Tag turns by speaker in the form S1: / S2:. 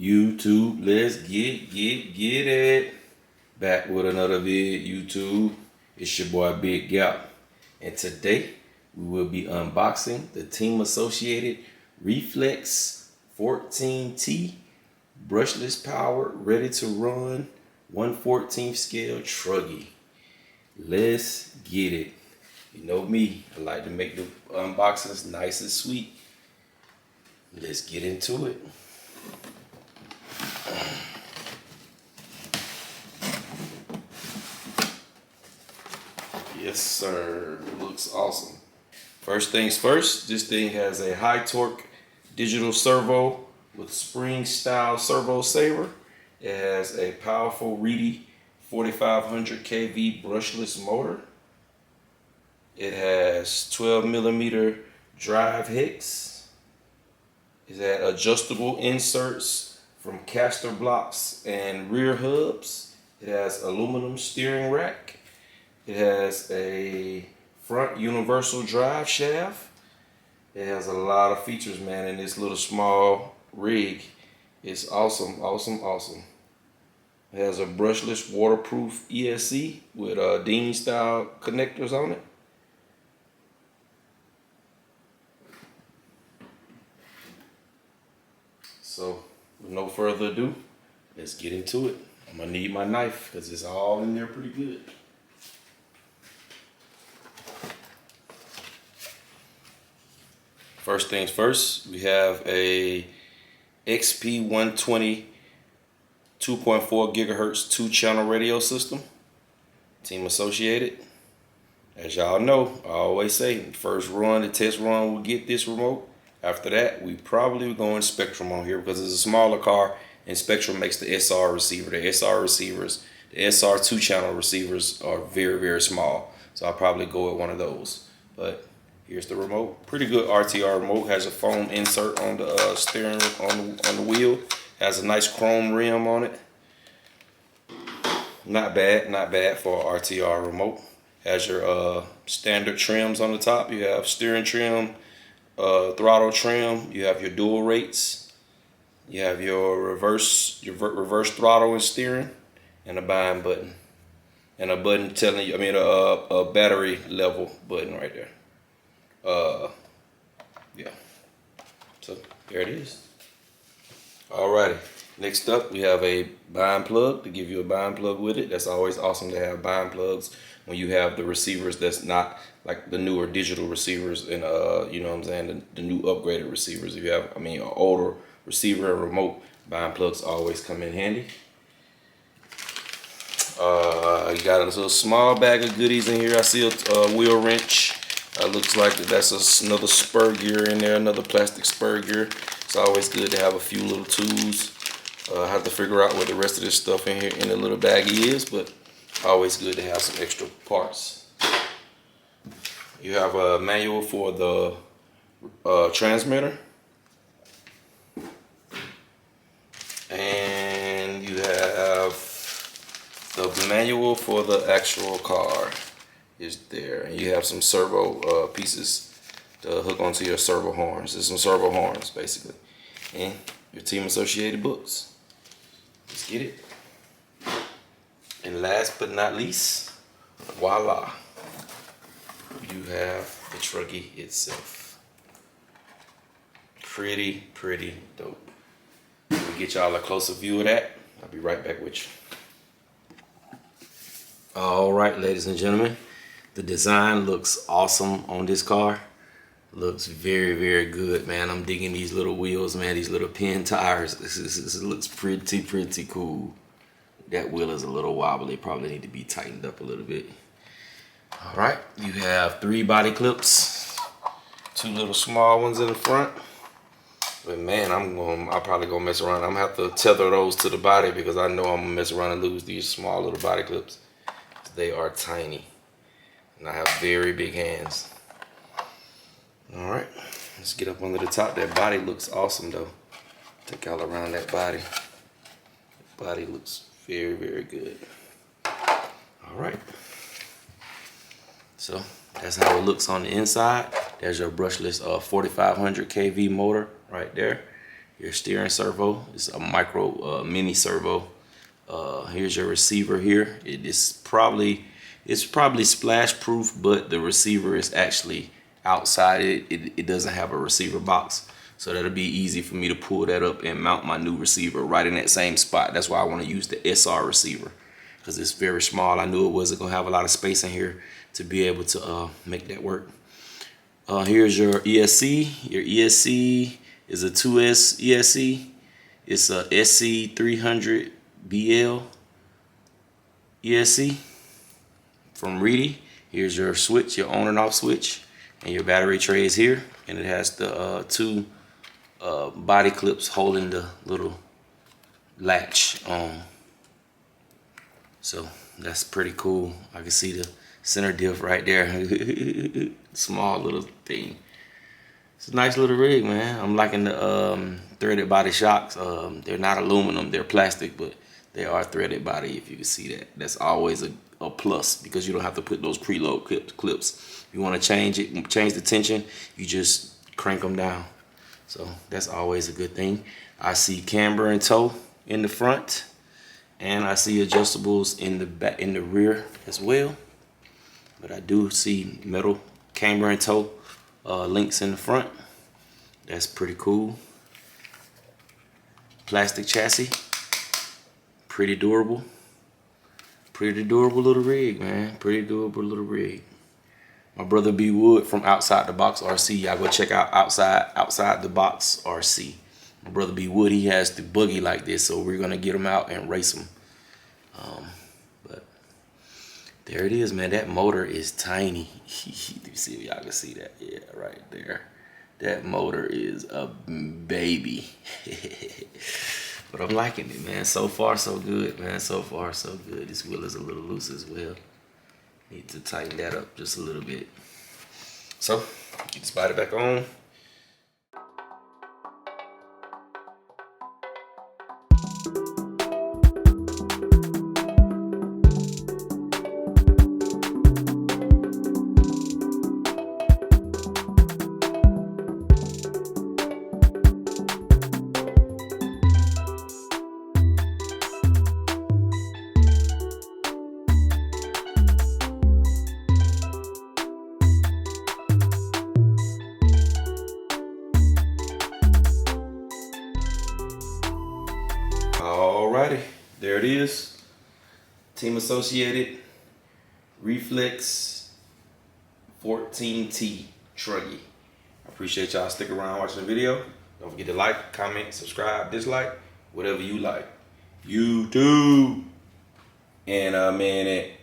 S1: YouTube, let's get it. Back with another vid, YouTube. It's your boy Big Gap. And today we will be unboxing the Team Associated Reflex 14T brushless power, ready to run 1/14 scale truggy. Let's get it. You know me, I like to make the unboxings nice and sweet. Let's get into it. Yes, sir. Looks awesome. First things first, this thing has a high torque digital servo with spring style servo saver. It has a powerful Reedy 4500 kV brushless motor. It has 12mm drive hex. It has adjustable inserts from caster blocks and rear hubs. It has aluminum steering rack. It has a front universal drive shaft. It has a lot of features, man, in this little small rig. It's awesome, awesome, awesome. It has a brushless waterproof ESC with Dean style connectors on it. So with no further ado, let's get into it. I'm gonna need my knife because it's all in there pretty good. First things first, we have a XP120 2.4 gigahertz 2-channel radio system, Team Associated. As y'all know, I always say, first run, the test run, we'll get this remote. After that, we probably going Spectrum on here because it's a smaller car and Spectrum makes the SR receiver. The SR receivers, the SR 2-channel receivers are very, very small. So I'll probably go with one of those. But here's the remote. Pretty good RTR remote. Has a foam insert on the steering on the wheel. Has a nice chrome rim on it. Not bad for an RTR remote. Has your standard trims on the top. You have steering trim, throttle trim. You have your dual rates. You have your reverse throttle and steering, and a bind button, and a button telling you. A battery level button right there. Yeah. So there it is. Alrighty. Next up, we have a bind plug to give you a bind plug with it. That's always awesome to have bind plugs when you have the receivers that's not like the newer digital receivers and you know what I'm saying, the new upgraded receivers. If you have, an older receiver and remote, bind plugs always come in handy. You got a little small bag of goodies in here. I see a wheel wrench. Looks like that's another spur gear in there, another plastic spur gear. It's always good to have a few little tools. I have to figure out what the rest of this stuff in here in the little baggie is, but always good to have some extra parts. You have a manual for the transmitter. And you have the manual for the actual car is there. And you have some servo pieces to hook onto your servo horns. There's some servo horns, basically. And your Team Associated books. Let's get it. And last but not least, voila. You have the truggy itself. Pretty dope. We'll get y'all a closer view of that. I'll be right back with you. All right, ladies and gentlemen. The design looks awesome on this car. Looks very good, man. I'm digging these little wheels, man. These little pin tires. This looks pretty cool. That wheel is a little wobbly. Probably need to be tightened up a little bit. All right, you have 3 body clips, 2 little small ones in the front. But man, I'm probably gonna mess around. I'm gonna have to tether those to the body because I know I'm gonna mess around and lose these small little body clips. They are tiny, and I have very big hands. All right, let's get up under the top. That body looks awesome though. Take y'all around that body. The body looks very good. All right. So that's how it looks on the inside. There's your brushless 4500 kV motor right there. Your steering servo is a micro mini servo. Here's your receiver here. It's probably splash proof, but the receiver is actually outside. It doesn't have a receiver box, so that'll be easy for me to pull that up and mount my new receiver right in that same spot. That's why I want to use the SR receiver, because it's very small. I knew it wasn't gonna have a lot of space in here to be able to make that work. Here's your ESC. Your ESC is a 2S ESC. It's a SC300 BL ESC from Reedy. Here's your switch, your on and off switch, and your battery tray is here, and it has the two body clips holding the little latch on. So that's pretty cool. I can see the center diff right there. Small little thing. It's a nice little rig, man. I'm liking the threaded body shocks. They're not aluminum, they're plastic, but they are threaded body, if you can see that. That's always a plus, because you don't have to put those preload clips. If you want to change the tension, you just crank them down. So that's always a good thing. I see camber and toe in the front, and I see adjustables in the back, in the rear as well. But I do see metal camber and toe links in the front. That's pretty cool. Plastic chassis, pretty durable. Pretty durable little rig, man. Pretty durable little rig. My brother B Wood from Outside the Box RC. Y'all go check out Outside the Box RC. My brother B Wood, he has the buggy like this, so we're gonna get him out and race him. But there it is, man. That motor is tiny. You see if y'all can see that. Yeah, right there. That motor is a baby. But I'm liking it, man. So far, so good, man. So far, so good. This wheel is a little loose as well. Need to tighten that up just a little bit. So, get this body back on. Alrighty, there it is. Team Associated Reflex 14T Truggy. I appreciate y'all sticking around watching the video. Don't forget to like, comment, subscribe, dislike, whatever you like. YouTube. And I'm in it.